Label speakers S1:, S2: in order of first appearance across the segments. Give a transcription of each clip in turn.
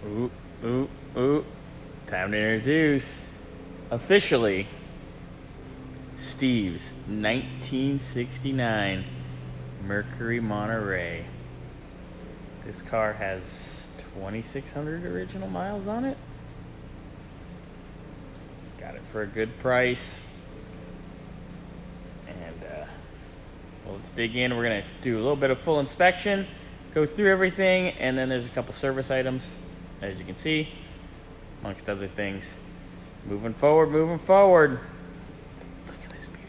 S1: Ooh, ooh, ooh. Time to introduce, officially, Steve's 1969 Mercury Monterey. This car has 2,600 original miles on it. Got it for a good price. And, well, let's dig in. We're going to do a little bit of full inspection, go through everything, and then there's a couple service items, as you can see, amongst other things. Moving forward, moving forward. Look at this beauty.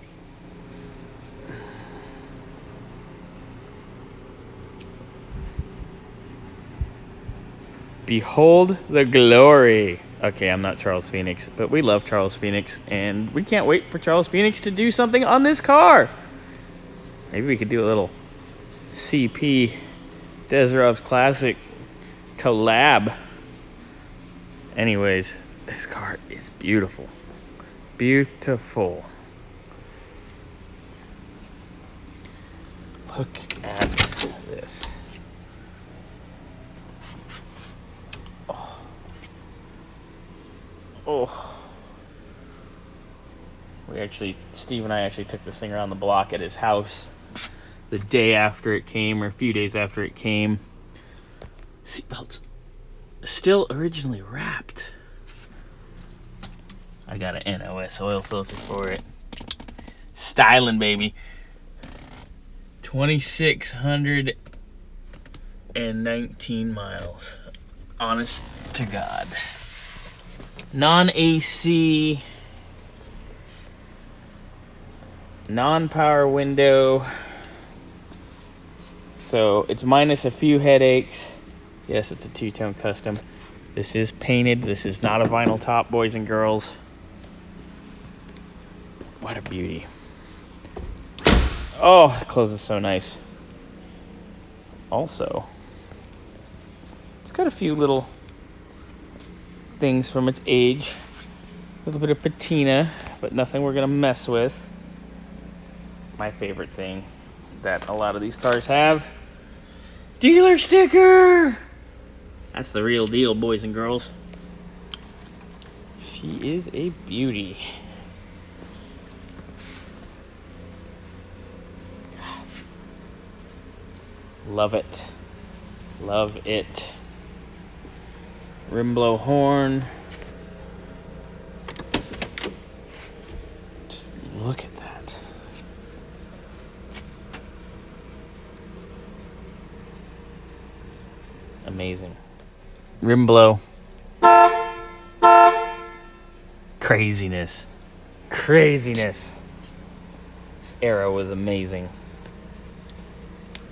S1: Behold the glory. Okay, I'm not Charles Phoenix, but we love Charles Phoenix, and we can't wait for Charles Phoenix to do something on this car. Maybe we could do a little CP Dezarov's Classic collab. Anyways, this car is beautiful. Beautiful. Look at this. Oh. Steve and I actually took this thing around the block at his house the day after it came, or a few days after it came. Seatbelts still originally wrapped. I got an NOS oil filter for it. Styling, baby. 2,619 miles. Honest to God. Non-AC, non-power window. So it's minus a few headaches. Yes, it's a two-tone custom. This is painted. This is not a vinyl top, boys and girls. What a beauty. Oh, it closes so nice. Also, it's got a few little things from its age. A little bit of patina, but nothing we're gonna mess with. My favorite thing that a lot of these cars have. Dealer sticker! That's the real deal, boys and girls. She is a beauty. Love it. Love it. Rim blow horn. Just look at that. Amazing. Rim blow. Craziness. Craziness. This era was amazing.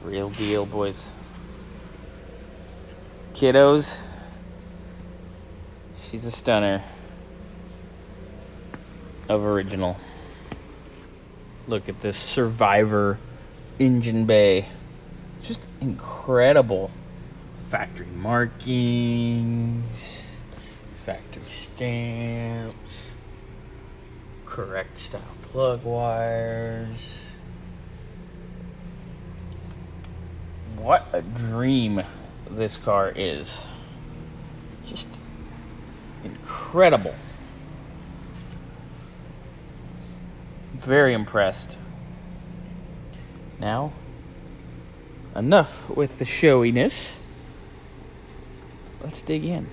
S1: Real deal, boys. Kiddos. She's a stunner of original. Look at this Survivor engine bay. Just incredible. Factory markings, factory stamps, correct style plug wires. What a dream this car is. Just incredible. Very impressed. Now, enough with the showiness. Let's dig in.